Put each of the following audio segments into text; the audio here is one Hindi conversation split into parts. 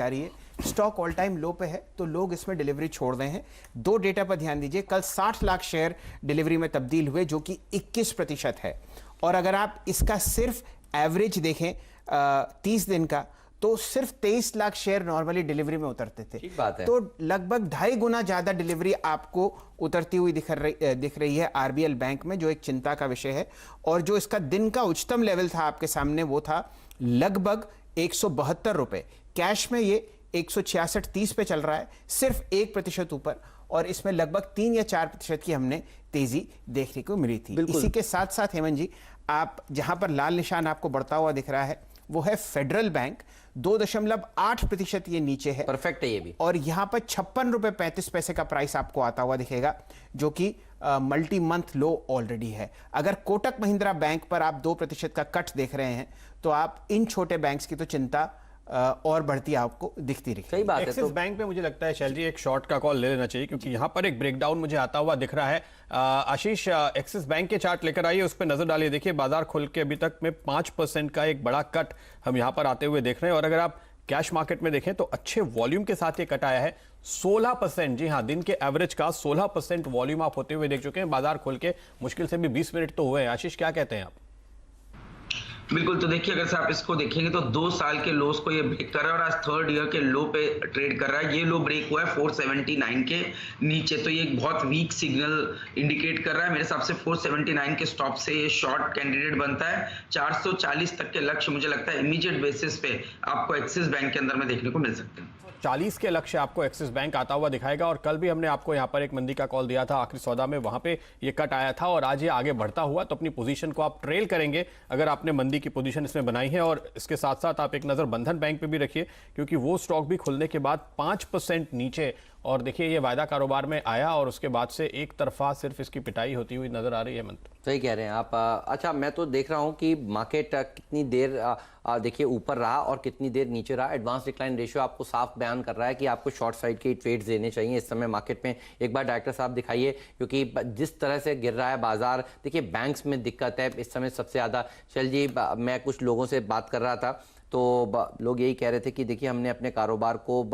आ रही है, स्टॉक ऑल टाइम लो पे है, तो लोग इसमें डिलीवरी छोड़ रहे हैं। दो डेटा पर ध्यान दीजिए, कल 60 लाख शेयर डिलीवरी में तब्दील हुए, जो कि 21% है। और अगर आप इसका सिर्फ एवरेज देखें 30 दिन का, तो सिर्फ 23 लाख शेयर नॉर्मली डिलीवरी में उतरते थे। ठीक बात है। तो लगभग 2.5 गुना ज्यादा डिलीवरी आपको उतरती हुई दिख रही है आरबीएल बैंक में, जो एक चिंता का विषय है। और जो इसका दिन का उच्चतम लेवल था आपके सामने, वो था लगभग 172 रुपए। कैश में ये 166.30 पे चल रहा है, सिर्फ 1% ऊपर, और इसमें लगभग 3 या 4% की हमने तेजी देखने को मिली थी। इसी के साथ साथ हेमंत जी, आप जहां पर लाल निशान आपको बढ़ता हुआ दिख रहा है, वो है फेडरल बैंक, 2.8% ये नीचे है। परफेक्ट है ये भी। और यहां पर 56 रुपए 35 पैसे का प्राइस आपको आता हुआ दिखेगा, जो कि मल्टी मंथ लो ऑलरेडी है। अगर कोटक महिंद्रा बैंक पर आप 2% का कट देख रहे हैं, तो आप इन छोटे बैंक्स की तो चिंता और बढ़ती आपको दिखती रही। सही बात है। एक्सिस बैंक पे मुझे लगता है शैल जी एक शॉर्ट का कॉल ले लेना चाहिए, क्योंकि यहाँ पर एक ब्रेकडाउन मुझे आता हुआ दिख रहा है। आशीष, एक्सिस बैंक के चार्ट लेकर आइए, उस पर नजर डालिए। देखिए बाजार खुल के अभी तक में 5% का एक बड़ा कट हम यहाँ पर आते हुए देख रहे हैं। और अगर आप कैश मार्केट में देखें तो अच्छे वॉल्यूम के साथ ये कट आया है 16%। जी हाँ, दिन के एवरेज का 16% वॉल्यूम आप होते हुए देख चुके हैं। बाजार खुल के मुश्किल से भी 20 मिनट तो हुए हैं। आशीष, क्या कहते हैं आप? बिल्कुल, तो देखिए अगर से आप इसको देखेंगे तो 2 साल के लोस को ये ब्रेक कर रहा है और आज थर्ड ईयर के लो पे ट्रेड कर रहा है। ये लो ब्रेक हुआ है 479 के नीचे, तो ये एक बहुत वीक सिग्नल इंडिकेट कर रहा है। मेरे हिसाब से 479 के स्टॉप से ये शॉर्ट कैंडिडेट बनता है। 440 तक के लक्ष्य मुझे लगता है इमीडिएट बेसिस पे आपको एक्सिस बैंक के अंदर में देखने को मिल सकते हैं। 40 के लक्ष्य आपको एक्सिस बैंक आता हुआ दिखाएगा। और कल भी हमने आपको यहां पर एक मंदी का कॉल दिया था आखिरी सौदा में, वहां पे ये कट आया था और आज ये आगे बढ़ता हुआ, तो अपनी पोजीशन को आप ट्रेल करेंगे अगर आपने मंदी की पोजीशन इसमें बनाई है। और इसके साथ साथ आप एक नजर बंधन बैंक पे भी रखिए, क्योंकि वो स्टॉक भी खुलने के बाद 5% नीचे, और देखिए ये वायदा कारोबार में आया और उसके बाद से एक तरफा सिर्फ इसकी पिटाई होती हुई नजर आ रही है। मंत्र सही कह रहे हैं आप। अच्छा, मैं तो देख रहा हूं कि मार्केट कितनी देर देखिए ऊपर रहा और कितनी देर नीचे रहा। एडवांस डिक्लाइन रेशियो आपको साफ बयान कर रहा है कि आपको शॉर्ट साइड के ट्रेड्स लेने चाहिए इस समय मार्केट में। एक बार डायरेक्टर साहब दिखाइए, क्योंकि जिस तरह से गिर रहा है बाजार, देखिए बैंक्स में दिक्कत है इस समय सबसे ज़्यादा। शैल जी, मैं कुछ लोगों से बात कर रहा था तो लोग यही कह रहे थे कि देखिए हमने अपने कारोबार को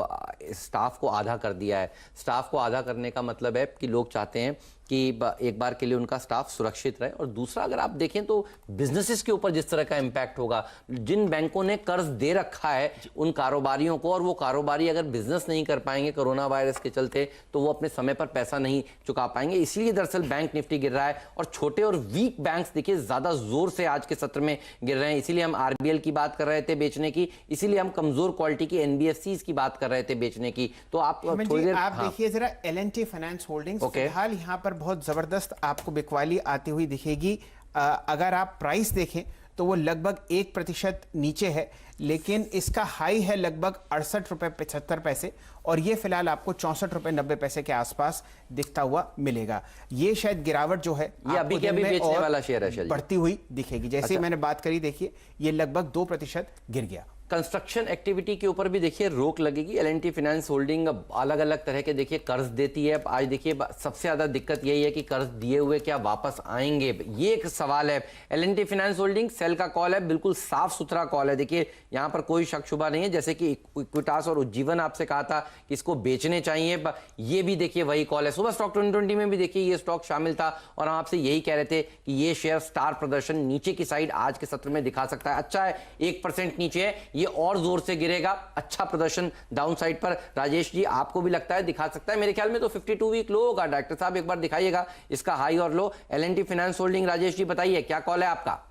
स्टाफ को आधा कर दिया है। स्टाफ को आधा करने का मतलब है कि लोग चाहते हैं कि एक बार के लिए उनका स्टाफ सुरक्षित रहे। और दूसरा, अगर आप देखें तो बिजनेसेस के ऊपर जिस तरह का इम्पैक्ट होगा, जिन बैंकों ने कर्ज दे रखा है उन कारोबारियों को, और वो कारोबारी अगर बिजनेस नहीं कर पाएंगे कोरोना वायरस के चलते, तो वो अपने समय पर पैसा नहीं चुका पाएंगे। इसीलिए दरअसल बैंक निफ्टी गिर रहा है। और छोटे और वीक बैंक्स देखिए ज्यादा जोर से आज के सत्र में गिर रहे हैं। इसीलिए हम आरबीएल की बात कर रहे थे बेचने की, इसीलिए हम कमजोर क्वालिटी की एनबीएफसीज की बात कर रहे थे बेचने की। तो आप थोड़ी देर देखिए जरा एल&टी फाइनेंस होल्डिंग्स, फिलहाल यहाँ पर बहुत जबरदस्त आपको बिकवाली आती हुई दिखेगी। अगर आप प्राइस देखें तो वो लगभग 1% नीचे है, लेकिन इसका हाई है लगभग 68 रुपए 75 पैसे, और ये फिलहाल आपको 64 रुपए 90 पैसे के आसपास दिखता हुआ मिलेगा। ये शायद गिरावट जो है ये अभी के अभी बेचने वाला शेयर है, बढ़ती हुई दिखेगी। जैसे ही मैंने बात करी, देखिए ये लगभग 2% गिर गया। कंस्ट्रक्शन एक्टिविटी के ऊपर भी देखिए रोक लगेगी। एल&टी फाइनेंस होल्डिंग अलग अलग तरह के देखिए कर्ज देती है। आज देखिए सबसे ज्यादा दिक्कत यही है कि कर्ज दिए हुए क्या वापस आएंगे, ये एक सवाल है। एल&टी फाइनेंस होल्डिंग सेल का कॉल है, बिल्कुल साफ सुथरा कॉल है। देखिए यहाँ पर कोई शक शुबा नहीं है। जैसे कि इक्विटास और उज्जीवन आपसे कहा था कि इसको बेचने चाहिए, ये भी देखिए वही कॉल है। सुबह स्टॉक 2020 में भी देखिए ये स्टॉक शामिल था और हम आपसे यही कह रहे थे कि ये शेयर स्टार प्रदर्शन नीचे की साइड आज के सत्र में दिखा सकता है। अच्छा है 1% नीचे है, ये और जोर से गिरेगा, अच्छा प्रदर्शन डाउन साइड पर। राजेश जी, आपको भी लगता है दिखा सकता है? मेरे ख्याल में तो 52 वीक लो होगा। डायरेक्टर साहब एक बार दिखाइएगा इसका हाई और लो। L&T finance holding, Rajesh ji बताइए क्या कॉल है आपका?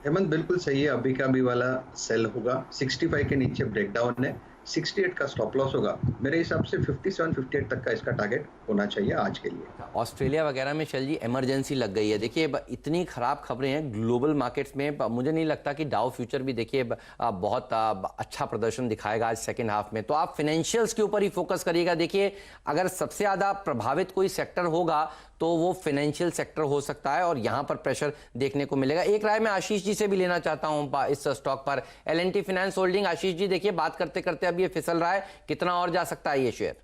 हेमंत, बिल्कुल सही है, अभी का अभी वाला सेल होगा। 65 के नीचे ब्रेकडाउन है, 68 का स्टॉप लॉस होगा। मेरे हिसाब से 57-58 तक का इसका टारगेट होना चाहिए आज के लिए। ऑस्ट्रेलिया वगैरह में शैल जी इमरजेंसी लग गई है। देखिए इतनी खराब खबरें हैं ग्लोबल मार्केट्स में। मुझे नहीं लगता कि डाउ फ्यूचर भी देखिए बहुत अच्छा प्रदर्शन दिखाएगा आज सेकेंड हाफ में। तो आप फाइनेंशियल्स के ऊपर ही फोकस करिएगा। देखिए अगर सबसे ज्यादा प्रभावित कोई सेक्टर होगा तो वो फाइनेंशियल सेक्टर हो सकता है और यहां पर प्रेशर देखने को मिलेगा। एक राय मैं आशीष जी से भी लेना चाहता हूं इस स्टॉक पर, L&T finance holding. Ashish ji देखिए बात करते करते अब ये फिसल रहा है, कितना और जा सकता है ये शेयर?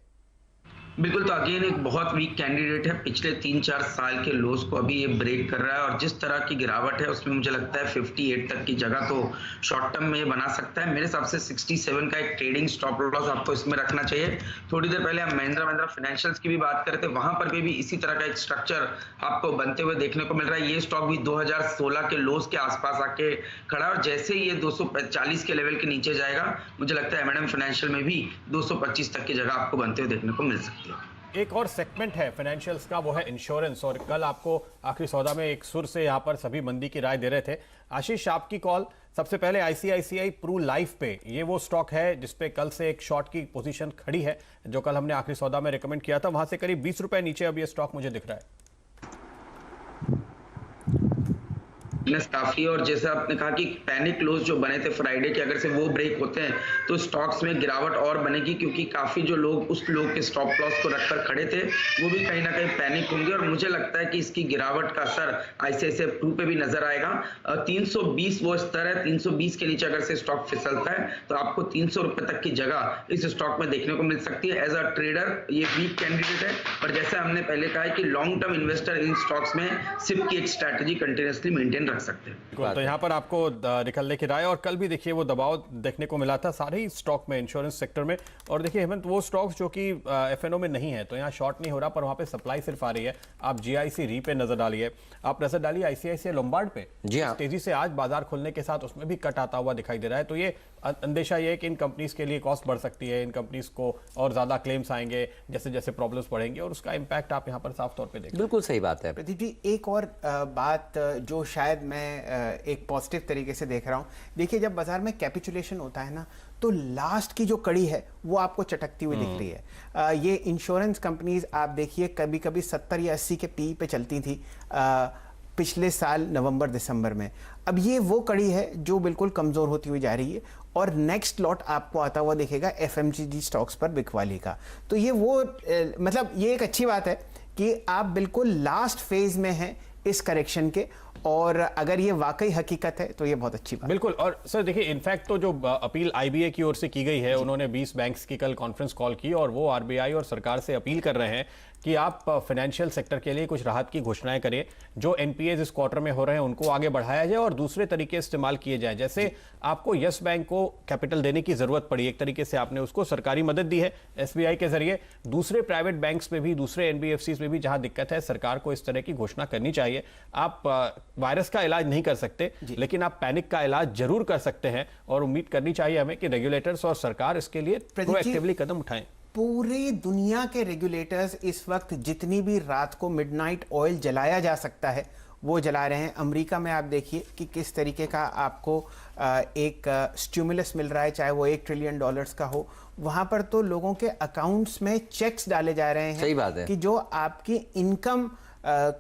बिल्कुल, तो अगेन एक बहुत वीक कैंडिडेट है। पिछले 3-4 साल के लोस को अभी ये ब्रेक कर रहा है और जिस तरह की गिरावट है उसमें मुझे लगता है 58 तक की जगह तो शॉर्ट टर्म में ये बना सकता है। मेरे हिसाब से 67 का एक ट्रेडिंग स्टॉप लॉस आपको इसमें रखना चाहिए। थोड़ी देर पहले हम महिंद्रा फाइनेंशियल्स की भी बात कर रहे थे, वहां पर भी इसी तरह का एक स्ट्रक्चर आपको बनते हुए देखने को मिल रहा है। ये स्टॉक भी 2016 के लोस के आसपास आके खड़ा है और जैसे ही ये 240 के लेवल के नीचे जाएगा, मुझे लगता है M&M फाइनेंशियल में भी 225 तक की जगह आपको बनते हुए देखने को मिल सकती है। एक और सेगमेंट है फाइनेंशियल्स का, वो है इंश्योरेंस। और कल आपको आखिरी सौदा में एक सुर से यहाँ पर सभी मंदी की राय दे रहे थे। आशीष, आपकी कॉल। सबसे पहले ICICI प्रू लाइफ पे, ये वो स्टॉक है जिसपे कल से एक शॉर्ट की पोजीशन खड़ी है, जो कल हमने आखिरी सौदा में रिकमेंड किया था। वहां से करीब 20 रुपए नीचे अब ये स्टॉक मुझे दिख रहा है। काफी, और जैसे आपने कहा कि पैनिक क्लोज जो बने थे फ्राइडे के, अगर से वो ब्रेक होते हैं तो स्टॉक्स में गिरावट और बनेगी, क्योंकि काफी जो लोग उस लोग के स्टॉप लॉस को रखकर खड़े थे वो भी कहीं ना कहीं पैनिक होंगे और मुझे लगता है कि इसकी गिरावट का असर ICICI प्रू पे भी नजर आएगा। 320 वो स्तर है, 320 के नीचे अगर से स्टॉक फिसलता है तो आपको 300 रुपए तक की जगह इस स्टॉक में देखने को मिल सकती है। एज अ ट्रेडर ये वीक कैंडिडेट है, पर जैसे हमने पहले कहा है कि long term investor in stocks में सिप की एक स्ट्रैटेजी कंटिन्यूअसली मेंटेन रख सकते हैं। तो यहाँ पर आपको निकलने की राय, और कल भी देखिए वो दबाव देखने को मिला था सारे ही स्टॉक में, इंश्योरेंस सेक्टर में। और देखिए हेमंत, वो स्टॉक्स जो कि FNO में नहीं है तो यहाँ शॉर्ट नहीं हो रहा, पर वहाँ पे सप्लाई सिर्फ आ रही है। आप GIC री पे नजर डालिए, आप नजर डालिए ICICI लोम्बार्ड पे। जी हाँ, तेजी से आज बाजार खुलने के साथ उसमें भी कट आता हुआ दिखाई दे रहा है। तो ये अंदेशा ये है कि इन कंपनीज के लिए कॉस्ट बढ़ सकती है, इन कंपनीज को और ज्यादा क्लेम्स आएंगे जैसे जैसे प्रॉब्लम्स बढ़ेंगे, और उसका इंपैक्ट आप यहाँ पर साफ तौर पे देखें। बिल्कुल सही बात है प्रदीप जी, एक और बात जो शायद मैं एक पॉजिटिव तरीके से देख रहा हूँ। देखिए, जब बाजार में कैपिचुलेशन होता है ना, तो लास्ट की जो कड़ी है वो आपको चटकती हुई दिख रही है। ये इंश्योरेंस कंपनीज आप देखिए कभी कभी 70 या 80 के PE पे चलती थी पिछले साल नवंबर दिसंबर में। अब ये वो कड़ी है जो बिल्कुल कमज़ोर होती हुई जा रही है और नेक्स्ट लॉट आपको आता हुआ दिखेगा FMCG स्टॉक्स पर बिकवाली का। तो ये वो मतलब ये एक अच्छी बात है कि आप बिल्कुल लास्ट फेज में हैं इस करेक्शन के, और अगर ये वाकई हकीकत है तो ये बहुत अच्छी बात। बिल्कुल। और सर देखिए, इनफैक्ट तो जो अपील IBA की ओर से की गई है, उन्होंने 20 बैंक्स की कल कॉन्फ्रेंस कॉल की और वो RBI और सरकार से अपील कर रहे हैं कि आप फाइनेंशियल सेक्टर के लिए कुछ राहत की घोषणाएं करें। जो NPAs इस क्वार्टर में हो रहे हैं उनको आगे बढ़ाया जाए और दूसरे तरीके इस्तेमाल किए जाए। जैसे आपको यस बैंक को कैपिटल देने की जरूरत पड़ी, एक तरीके से आपने उसको सरकारी मदद दी है SBI के जरिए। दूसरे प्राइवेट बैंक्स में भी, दूसरे NBFCs में भी जहां दिक्कत है, सरकार को इस तरह की घोषणा करनी चाहिए। आप वायरस का इलाज नहीं कर सकते, लेकिन आप पैनिक का इलाज जरूर कर सकते हैं, और उम्मीद करनी चाहिए हमें कि रेगुलेटर्स और सरकार इसके लिए प्रोएक्टिवली कदम उठाएं। पूरे दुनिया के रेगुलेटर्स इस वक्त जितनी भी रात को मिडनाइट ऑयल जलाया जा सकता है वो जला रहे हैं। अमेरिका में आप देखिए कि किस तरीके का आपको एक स्टिमुलस मिल रहा है, चाहे वो $1 ट्रिलियन का हो। वहां पर तो लोगों के अकाउंट्स में चेक्स डाले जा रहे हैं। सही बात है कि जो आपकी इनकम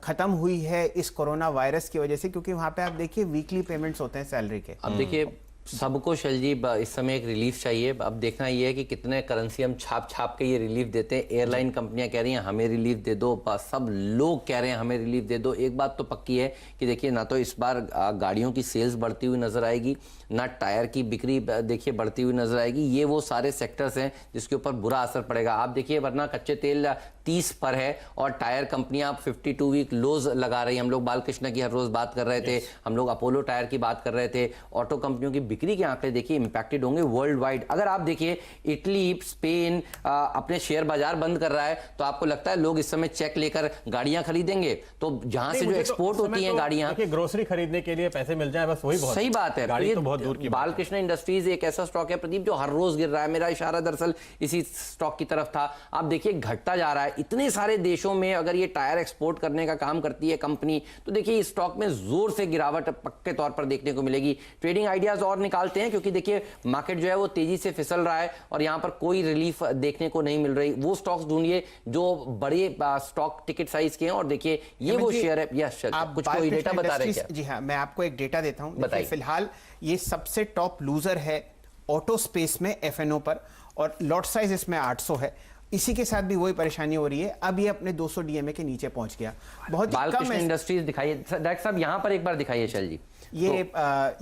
खत्म हुई है इस कोरोना वायरस की वजह से, क्योंकि वहां पे आप देखिए वीकली पेमेंट्स होते हैं सैलरी के। अब देखिए, सबको शैलजी इस समय एक रिलीफ चाहिए। अब देखना ये है कि कितने करेंसी हम छाप छाप के ये रिलीफ देते हैं। एयरलाइन कंपनियां कह रही हैं हमें रिलीफ दे दो, सब लोग कह रहे हैं हमें रिलीफ दे दो। एक बात तो पक्की है कि देखिए, ना तो इस बार गाड़ियों की सेल्स बढ़ती हुई नजर आएगी, ना टायर की बिक्री देखिए बढ़ती हुई नजर आएगी। ये वो सारे सेक्टर्स हैं जिसके ऊपर बुरा असर पड़ेगा। आप देखिए, वरना कच्चे तेल 30 पर है और टायर कंपनियां 52 वीक लोज लगा रही हैं। हम लोग बालकृष्ण की हर रोज बात कर रहे थे, हम लोग अपोलो टायर की बात कर रहे थे। ऑटो कंपनियों की बिक्री के आंकड़े देखिए इंपैक्टेड होंगे वर्ल्ड वाइड। अगर आप देखिए, इटली, स्पेन अपने शेयर बाजार बंद कर रहा है, तो आपको लगता है लोग इस समय चेक लेकर गाड़ियां खरीदेंगे? तो जहां से जो एक्सपोर्ट होती हैं गाड़ियां, ग्रोसरी खरीदने के लिए पैसे मिल जाए, बस वही बहुत सही बात है। गाड़ी तो बहुत दूर की। बालकृष्ण इंडस्ट्रीज एक ऐसा स्टॉक है प्रदीप जो हर रोज गिर रहा है। मेरा इशारा दरअसल इसी स्टॉक की तरफ था। आप देखिए घटता जा रहा है। इतने सारे देशों में अगर ये टायर एक्सपोर्ट करने का काम करती है कंपनी, तो देखिए इस स्टॉक में जोर से गिरावट पक्के तौर पर देखने को मिलेगी। ट्रेडिंग आइडियाज और निकालते हैं, क्योंकि देखिए मार्केट जो है वो तेजी से फिसल रहा है और यहां पर कोई रिलीफ देखने को नहीं मिल रही। वो स्टॉक्स ढूंढिए जो बड़े स्टॉक टिकट साइज के हैं, और देखिए ये वो शेयर है। यस, आप कुछ कोई डेटा बता रहे हैं? जी हाँ, मैं आपको एक डेटा देता हूं। फिलहाल ये सबसे टॉप लूजर है ऑटो स्पेस में FNO पर, और लॉट साइज इसमें 800 है। इसी के साथ भी वही परेशानी हो रही है। अब ये अपने 200 DMA के नीचे पहुंच गया। बहुत ही कम इंडस्ट्रीज दिखाइए डायरेक्टर साहब, यहां पर एक बार दिखाइए शैल जी।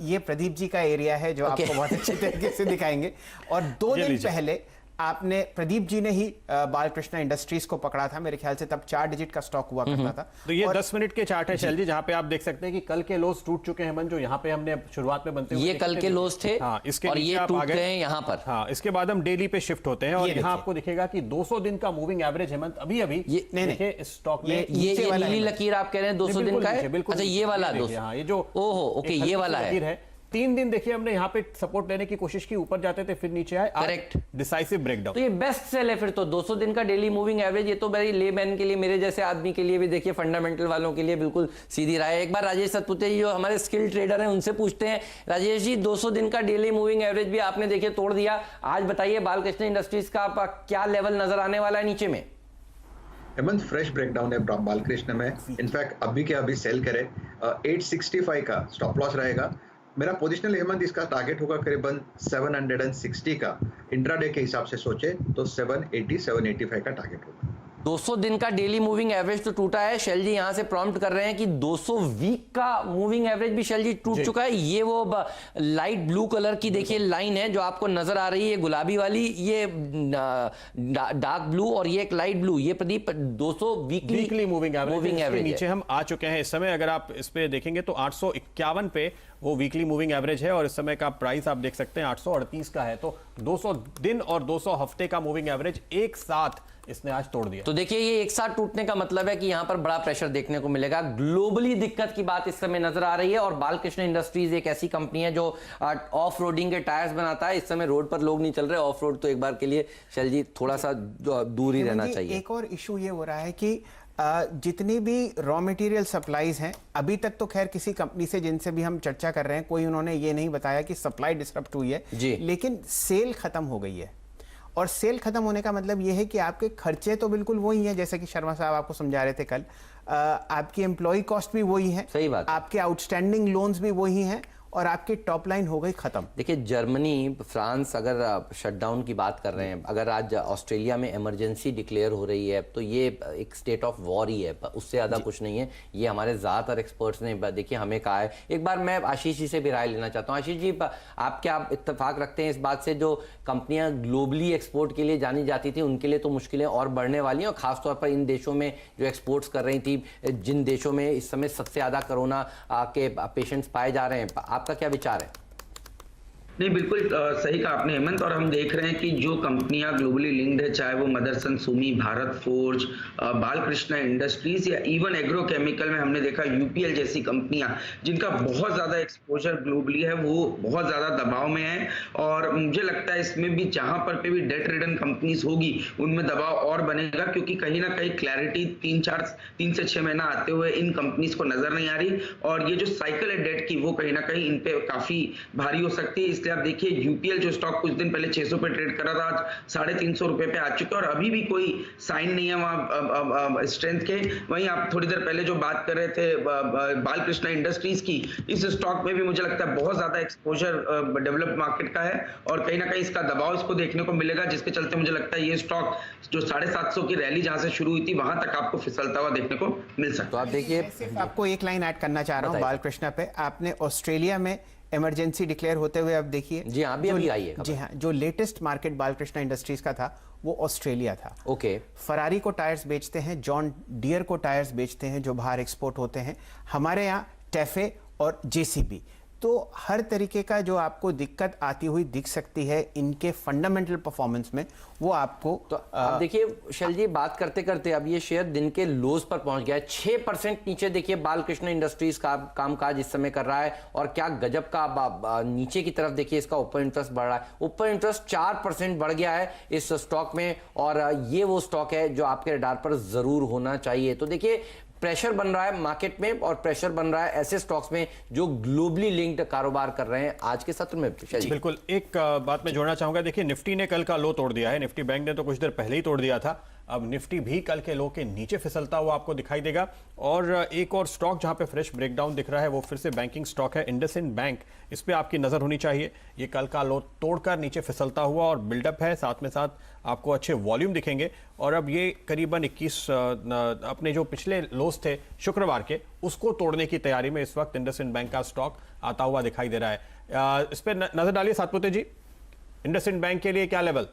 ये प्रदीप जी का एरिया है जो आपको बहुत अच्छे तरीके से दिखाएंगे। और 2 दिन पहले आपने प्रदीप जी ने ही बालकृष्ण इंडस्ट्रीज को पकड़ा था, मेरे ख्याल से तब 4 डिजिट का स्टॉक हुआ करता था। तो ये 10 मिनट के चार्ट है शैल जी, जहां पे आप देख सकते हैं कि कल के लोज टूट चुके हैं मन, जो यहाँ पे हमने शुरुआत में बनते हुए ये कल के लोज थे। हाँ, इसके और नीचे ये आप टूट आ गए गए यहाँ पर। हाँ, इसके बाद हम डेली पे शिफ्ट होते हैं और ये यहाँ देखिए। आपको दिखेगा कि 200 दिन का मूविंग एवरेज हेमंत अभी अभी ये- नहीं, देखिए इस स्टॉक में ये- ये नीचे वाला नीली है। लकीर आप कह रहे हैं 200 दिन बिल्कुल का नीचे, है? बिल्कुल अच्छा, ये नीचे, वाला देखिए, 200। हाँ, ये जो ओहो, ओके, एक ये हल्की वाला सी है। लकीर 3 दिन देखिए हमने यहाँ पे सपोर्ट लेने की कोशिश की, ऊपर जाते थे फिर नीचे आए। Correct। Decisive breakdown. तो ये बेस्ट सेल है फिर तो 200 दिन का डेली मूविंग एवरेज। ये तो मेरी लेमैन के लिए, मेरे जैसे आदमी के लिए भी, देखिए फंडामेंटल वालों के लिए बिल्कुल सीधी राय है। एक बार राजेश सतपुते जी जो हमारे स्किल ट्रेडर हैं उनसे पूछते हैं। राजेश जी, 200 दिन का डेली मूविंग एवरेज भी आपने देखिए तोड़ दिया। आज बताइए बालकृष्ण इंडस्ट्रीज का क्या लेवल नजर आने वाला है नीचे में? हेमंत फ्रेश ब्रेकडाउन है बालकृष्ण में। इनफैक्ट अभी के अभी सेल करे 865 का स्टॉप लॉस रहेगा। मेरा पोजिशनल हेमंत इसका टारगेट होगा करीबन 760 का। इंट्राडे के हिसाब से सोचे तो 780 785 का टारगेट होगा। 200 दिन का डेली मूविंग एवरेज तो टूटा है। शैल जी यहां से प्रॉम्प्ट कर रहे हैं कि 200 वीक का मूविंग एवरेज भी शैल जी टूट चुका है। ये वो लाइट ब्लू कलर की देखिए लाइन है जो आपको नजर आ रही है, गुलाबी वाली, ये डार्क ब्लू और ये एक लाइट ब्लू, ये Pradeep 200 weekly moving moving average नीचे हम आ चुके हैं इस समय। अगर आप इस पे देखेंगे तो 851 पे वो वीकली मूविंग एवरेज है और इस समय का प्राइस आप देख सकते हैं 838 का है। तो 200 दिन और 200 हफ्ते का मूविंग एवरेज एक साथ इसने आज तोड़ दिया। तो देखिए ये एक साथ टूटने का मतलब है कि यहां पर बड़ा प्रेशर देखने को मिलेगा। ग्लोबली दिक्कत की बात इस समय नजर आ रही है और बालकृष्ण इंडस्ट्रीज एक ऐसी कंपनी है जो ऑफ रोडिंग के टायर्स बनाता है। इस समय रोड पर लोग नहीं चल रहे, ऑफ रोड तो एक बार के लिए शैल जी थोड़ा सा दूर ही रहना चाहिए। एक और इशू ये हो रहा है कि जितनी भी रॉ मटेरियल सप्लाईज हैं, अभी तक तो खैर किसी कंपनी से जिनसे भी हम चर्चा कर रहे हैं, कोई उन्होंने ये नहीं बताया कि सप्लाई डिसरप्ट हुई है जी। लेकिन सेल खत्म हो गई है। और सेल खत्म होने का मतलब ये है कि आपके खर्चे तो बिल्कुल वही हैं, जैसे कि शर्मा साहब आपको समझा रहे थे कल। आपकी एम्प्लॉय कॉस्ट भी वही है, सही बात है। आपके आउटस्टैंडिंग लोन्स भी वही हैं और आपकी टॉप लाइन हो गई खत्म। देखिए जर्मनी, फ्रांस अगर शटडाउन की बात कर रहे हैं, अगर आज ऑस्ट्रेलिया में इमरजेंसी डिक्लेयर हो रही है तो ये एक स्टेट ऑफ वॉर ही है, उससे ज़्यादा कुछ नहीं है। ये हमारे ज़्यादातर एक्सपर्ट्स ने देखिए हमें कहा है। एक बार मैं आशीष जी से भी राय लेना चाहता हूँ। आशीष जी, आप क्या इत्तेफाक रखते हैं इस बात से, जो कंपनियां ग्लोबली एक्सपोर्ट के लिए जानी जाती थी उनके लिए तो मुश्किलें और बढ़ने वाली हैं, और खासतौर पर इन देशों में जो एक्सपोर्ट्स कर रही थी, जिन देशों में इस समय सबसे ज़्यादा कोरोना के पेशेंट्स पाए जा रहे हैं, आपका क्या विचार है? नहीं, बिल्कुल सही कहा आपने हेमंत। और हम देख रहे हैं कि जो कंपनियां ग्लोबली लिंक्ड है, चाहे वो मदरसन सुमी, भारत फोर्ज, बालकृष्ण इंडस्ट्रीज या इवन एग्रोकेमिकल में हमने देखा यूपीएल जैसी कंपनियां जिनका बहुत ज्यादा एक्सपोजर ग्लोबली है, वो बहुत ज्यादा दबाव में है। और मुझे लगता है इसमें भी जहां पर पे भी डेट रिडन कंपनीज होगी उनमें दबाव और बनेगा, क्योंकि कहीं ना कहीं क्लैरिटी 3 से 6 महीना आते हुए इन कंपनीज को नजर नहीं आ रही। और ये जो साइकिल है डेट की, वो कहीं ना कहीं इन पे काफी भारी हो सकती है। आप देखिए यूपीएल जो स्टॉक कुछ दिन पहले 600 पे ट्रेड कर रहा था, आज 350 रुपए पे आ चुका है और अभी भी कोई साइन नहीं है वहां स्ट्रेंथ के। वहीं आप थोड़ी देर पहले जो बात कर रहे थे बालकृष्ण इंडस्ट्रीज की, इस स्टॉक में भी मुझे लगता है बहुत ज्यादा एक्सपोजर डेवलप्ड मार्केट का है और कहीं ना कहीं इसका दबाव इसको देखने को मिलेगा, जिसके चलते मुझे लगता है ये स्टॉक जो 750 की रैली जहां से शुरू हुई थी वहां तक आपको फिसलता हुआ देखने को मिल सकता है। तो आप देखिए, सिर्फ आपको एक लाइन ऐड करना चाह रहा हूं बालकृष्ण पे। आपने ऑस्ट्रेलिया में इमरजेंसी डिक्लेयर होते हुए अब देखिए, जी हाँ, अभी आई है। जी हाँ, जो लेटेस्ट मार्केट बालकृष्ण इंडस्ट्रीज का था वो ऑस्ट्रेलिया था। ओके। फरारी को टायर्स बेचते हैं, जॉन डियर को टायर्स बेचते हैं जो बाहर एक्सपोर्ट होते हैं। हमारे यहाँ टेफे और जेसीबी। तो हर तरीके का जो आपको दिक्कत आती हुई दिख सकती है इनके फंडामेंटल परफॉर्मेंस में, वो आपको तो आप देखिए शैल जी, बात करते करते अब ये शेयर दिन के लोज पर पहुंच गया है। 6% नीचे देखिए बालकृष्ण इंडस्ट्रीज का कामकाज इस समय कर रहा है और क्या गजब का नीचे की तरफ देखिए इसका ओपन इंटरेस्ट बढ़ रहा है। ओपन इंटरेस्ट 4% बढ़ गया है इस स्टॉक में और ये वो स्टॉक है जो आपके रडार पर जरूर होना चाहिए। तो देखिए प्रेशर बन रहा है मार्केट में और प्रेशर बन रहा है ऐसे स्टॉक्स में जो ग्लोबली लिंक्ड कारोबार कर रहे हैं। आज के सत्र में बिल्कुल एक बात मैं जोड़ना चाहूंगा। देखिए निफ्टी ने कल का लो तोड़ दिया है, निफ्टी बैंक ने तो कुछ देर पहले ही तोड़ दिया था। अब निफ्टी भी कल के लो के नीचे फिसलता हुआ आपको दिखाई देगा। और एक और स्टॉक जहां पे फ्रेश ब्रेकडाउन दिख रहा है वो फिर से बैंकिंग स्टॉक है, इंडसइंड बैंक। इस पे आपकी नजर होनी चाहिए। ये कल का लो तोड़कर नीचे फिसलता हुआ और बिल्डअप है, साथ में साथ आपको अच्छे वॉल्यूम दिखेंगे। और अब ये करीबन 21 अपने जो पिछले लोस थे शुक्रवार के, उसको तोड़ने की तैयारी में इस वक्त इंडसइंड बैंक का स्टॉक आता हुआ दिखाई दे रहा है। इस पर नजर डालिए सातपुते जी, इंडसइंड बैंक के लिए क्या लेवल?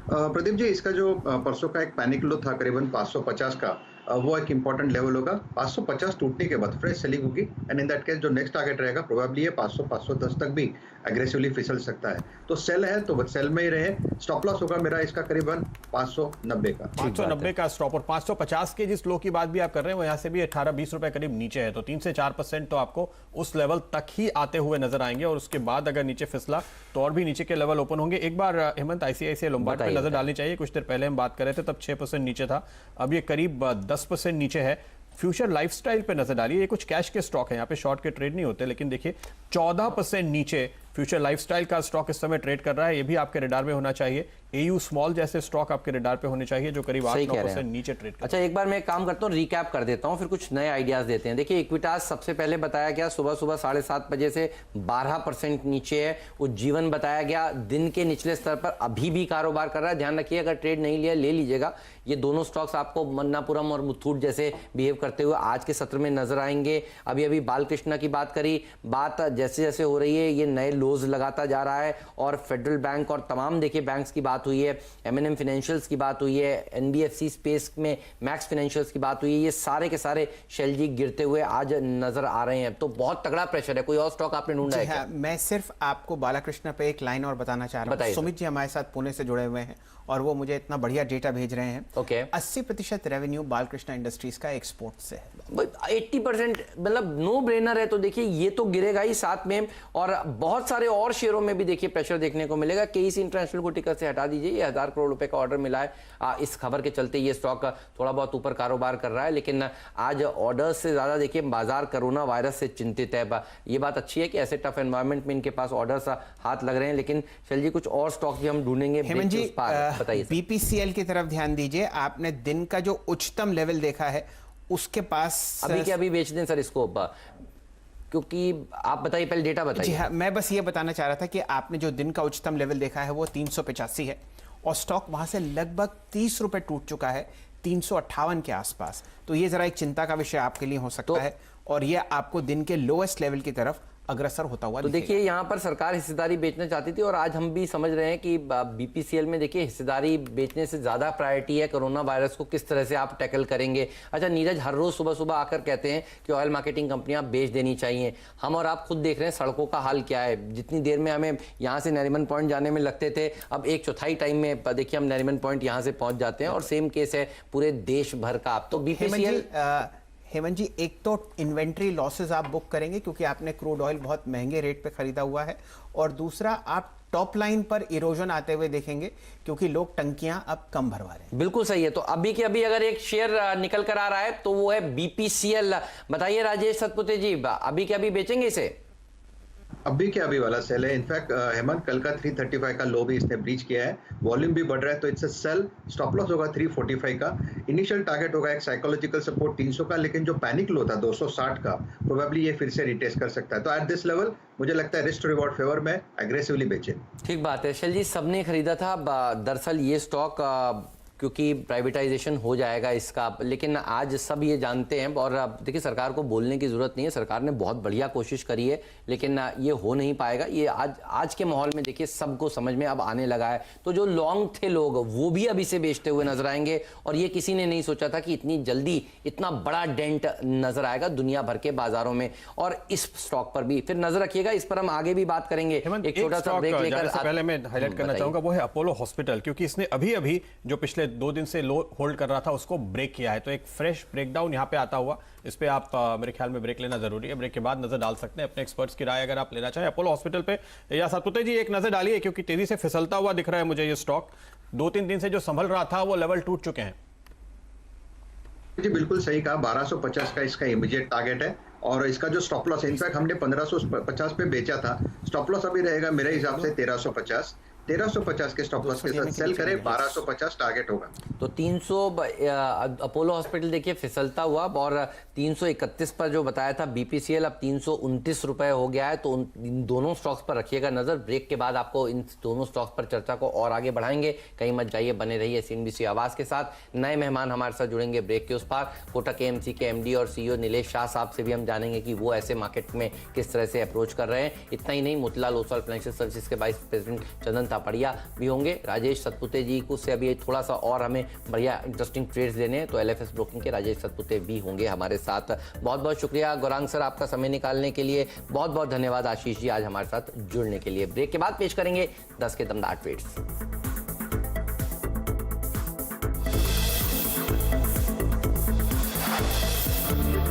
प्रदीप जी, इसका जो परसों का एक पैनिक लो था करीबन 550 का, वो एक इंपॉर्टेंट लेवल होगा। 550 टूटने के बाद फ्रेश सेलिंग होगी एंड इन दैट केस जो नेक्स्ट टारगेट रहेगा प्रोबेबली ये 500-510 तक भी एग्रेसिवली फिसल सकता है। तो सेल है तो सेल में ही रहे। स्टॉप लॉस होगा मेरा इसका करीबन 590 का। 590 का स्टॉप, और 550 के जिस लो की बात भी आप कर रहे हैं वो यहाँ से भी 18-20 रुपए करीब नीचे है, तो 3 से 4% तो आपको उस लेवल तक ही आते हुए नजर आएंगे, और उसके बाद अगर नीचे फिसला तो और भी नीचे के लेवल ओपन होंगे। एक बार हेमंत आईसीआईसीआई लोम्बार्ड पे नजर डालनी चाहिए। कुछ देर पहले हम बात कर रहे थे तब 6% नीचे था, अब ये करीब 10% नीचे है। फ्यूचर लाइफस्टाइल पे नजर डालिए, ये कुछ कैश के स्टॉक है, यहाँ पे शॉर्ट के ट्रेड नहीं होते, लेकिन देखिए 14% नीचे फ्यूचर लाइफस्टाइल का स्टॉक इस समय ट्रेड कर रहा है। ये भी आपके रडार में होना चाहिए। एयू स्मॉल जैसे स्टॉक आपके रडार पे होने चाहिए जो करीब 8-9% नीचे ट्रेड कर। अच्छा, एक बार मैं काम करता हूँ, रिकैप कर देता हूँ, फिर कुछ नए आइडियाज देते हैं। देखिए, इक्विटास सबसे पहले बताया गया सुबह 7:30 बजे से 12% नीचे है। उज्जीवन बताया गया दिन के निचले स्तर पर अभी भी कारोबार कर रहा है। ध्यान रखिए, अगर ट्रेड नहीं लिया ले लीजिएगा। ये दोनों स्टॉक्स आपको मन्नापुरम और मुथूट जैसे बिहेव करते हुए आज के सत्र में नजर आएंगे। अभी बालकृष्णा की बात करी, बात जैसे जैसे हो रही है ये नए लोज लगाता जा रहा है, और फेडरल बैंक और तमाम देखिए बैंक्स की बात हुई है, M&M फाइनेंशियल्स की बात हुई है, NBFC स्पेस में मैक्स फाइनेंशियल्स की बात हुई है। ये सारे के सारे शेलजी गिरते हुए आज नजर आ रहे हैं, तो बहुत तगड़ा प्रेशर है। कोई और स्टॉक आपने ढूंढा है क्या? मैं सिर्फ आपको बालाकृष्ण पे एक लाइन और बताना चाह रहा हूँ। सुमित जी हमारे साथ पुणे से जुड़े हुए हैं और वो मुझे इतना बढ़िया डेटा भेज रहे हैं। 80% रेवेन्यू बालकृष्ण इंडस्ट्रीज का एक्सपोर्ट से है। 80% मतलब नो ब्रेनर है। तो देखिए, ये तो गिरेगा ही साथ में, और बहुत सारे और शेयरों में भी देखिए प्रेशर देखने को मिलेगा। केईसी इंटरनेशनल को टिकट से हटा दीजिए, ये 1000 करोड़ रुपए का ऑर्डर मिला है। इस खबर के चलते ये स्टॉक थोड़ा बहुत ऊपर कारोबार कर रहा है, लेकिन आज ऑर्डर्स से ज्यादा देखिए बाजार कोरोना वायरस से चिंतित है। ये बात अच्छी है कि ऐसे टफ एनवायरनमेंट में इनके पास ऑर्डर्स हाथ लग रहे हैं, लेकिन चल जी कुछ और स्टॉक भी हम ढूंढेंगे। हेमंत जी, बताइए। बीपीसीएल की तरफ ध्यान दीजिए। आपने दिन का जो उच्चतम लेवल देखा है उसके पास अभी के अभी बेच दें सर इसको, क्योंकि आप बताइए, पहले डेटा बताइए। जी हाँ, मैं बस ये बताना चाह रहा था कि आपने जो दिन का उच्चतम लेवल देखा है वो 385 है, और स्टॉक वहां से लगभग 30 रुपए टूट चुका है 358 के आसपास। तो ये जरा एक चिंता का विषय आपके लिए हो सकता है, और ये आपको दिन के लोएस्ट लेवल की तरफ अग्रसर होता हुआ। तो देखिए, यहाँ पर सरकार हिस्सेदारी बेचना चाहती थी, और आज हम भी समझ रहे हैं कि बीपीसीएल में देखिए हिस्सेदारी बेचने से ज्यादा प्रायोरिटी है कोरोना वायरस को किस तरह से आप टैकल करेंगे। अच्छा, नीरज हर रोज सुबह सुबह आकर कहते हैं कि ऑयल मार्केटिंग कंपनियां बेच देनी चाहिए। हम और आप खुद देख रहे हैं सड़कों का हाल क्या है। जितनी देर में हमें यहाँ से नरीमन पॉइंट जाने में लगते थे, अब 1/4 टाइम में देखिए हम नरीमन पॉइंट यहाँ से पहुंच जाते हैं, और सेम केस है पूरे देश भर का। तो बीपीसीएल हेमंत जी, एक तो इन्वेंट्री लॉसेस आप बुक करेंगे क्योंकि आपने क्रूड ऑयल बहुत महंगे रेट पे खरीदा हुआ है, और दूसरा आप टॉप लाइन पर इरोजन आते हुए देखेंगे क्योंकि लोग टंकियां अब कम भरवा रहे हैं। बिल्कुल सही है। तो अभी के अभी अगर एक शेयर निकल कर आ रहा है तो वो है बीपीसीएल। बताइए राजेश सतपुते जी, अभी के अभी बेचेंगे इसे? अभी के अभी वाला सेल है। इनफैक्ट हेमंत, कल का 335 का लो भी इसने ब्रीच किया है, वॉल्यूम भी बढ़ रहा है, तो it's a sell. Stop loss होगा 345 का। इनिशियल टारगेट होगा एक साइकोलॉजिकल सपोर्ट 300 का, लेकिन जो पैनिक लो था 260 का, प्रोबेबली ये फिर से रिटेस्ट कर सकता है। तो एट दिस लेवल मुझे लगता है रिस्क टू रिवॉर्ड फेवर में एग्रेसिवली बेचे। ठीक बात है शैल जी, सबने खरीदा था दरअसल ये स्टॉक क्योंकि प्राइवेटाइजेशन हो जाएगा इसका, लेकिन आज सब ये जानते हैं। और देखिए, सरकार को बोलने की जरूरत नहीं है, सरकार ने बहुत बढ़िया कोशिश करी है, लेकिन ये हो नहीं पाएगा। ये आज के माहौल में देखिए सबको समझ में अब आने लगा है। तो जो लॉन्ग थे लोग वो भी अब इसे बेचते हुए नजर आएंगे, और ये किसी ने नहीं सोचा था कि इतनी जल्दी इतना बड़ा डेंट नजर आएगा दुनिया भर के बाजारों में। और इस स्टॉक पर भी फिर नजर रखिएगा, इस पर हम आगे भी बात करेंगे। एक छोटा सा ब्रेक लेकर पहले मैं हाईलाइट करना चाहूंगा वो है अपोलो हॉस्पिटल, क्योंकि इसने अभी जो पिछले 2 दिन से लो होल्ड कर रहा था उसको ब्रेक किया है। तो एक फ्रेश ब्रेकडाउन यहां पे आता हुआ, इस पे आप मेरे ख्याल में ब्रेक लेना जरूरी है। ब्रेक के बाद नजर डाल सकते हैं, अपने एक्सपर्ट्स की राय अगर आप लेना चाहें अपोलो हॉस्पिटल पे। या सतपुते जी एक नजर डालिए, क्योंकि तेजी से फिसलता हुआ दिख रहा है मुझे ये स्टॉक। 2-3 दिन से जो संभल रहा था वो लेवल टूट चुके हैं। जी बिल्कुल सही कहा, 1250 का इसका इमीडिएट टारगेट है, और इसका जो स्टॉप लॉस है, इनफैक्ट हमने 1550 पे बेचा था। स्टॉप लॉस अभी रहेगा मेरे हिसाब से 1350 के स्टॉप लॉस के साथ सेल करें, 1250 टारगेट होगा। तो 300 अपोलो हॉस्पिटल देखिए फिसलता हुआ, और 331 पर जो बताया था बीपीसीएल अब 329 रुपए हो गया है। तो इन दोनों स्टॉक्स पर रखिएगा नजर। ब्रेक के बाद आपको इन दोनों स्टॉक्स पर चर्चा को और आगे बढ़ाएंगे, कहीं मत जाइए, बने रहिए सीएनबीसी आवाज के साथ। नए मेहमान हमारे साथ जुड़ेंगे ब्रेक के उस पार। कोटक एएमसी के एमडी और सीईओ नीलेश शाह साहब से भी हम जानेंगे कि वो ऐसे मार्केट में किस तरह से अप्रोच कर रहे हैं। इतना ही नहीं, मोतीलाल ओसवाल फाइनेंशियल सर्विसेज के वाइस प्रेसिडेंट चंदन बढ़िया भी होंगे। राजेश सतपुते जी को से अभी थोड़ा सा और हमें बढ़िया इंटरेस्टिंग ट्रेड्स देने हैं तो LFS ब्रोकिंग के राजेश सतपुते भी होंगे हमारे साथ। बहुत बहुत शुक्रिया गौरांग सर आपका समय निकालने के लिए। बहुत बहुत धन्यवाद आशीष जी आज हमारे साथ जुड़ने के लिए। ब्रेक के बाद पेश करेंगे 10 के दमदार ट्रेड्स।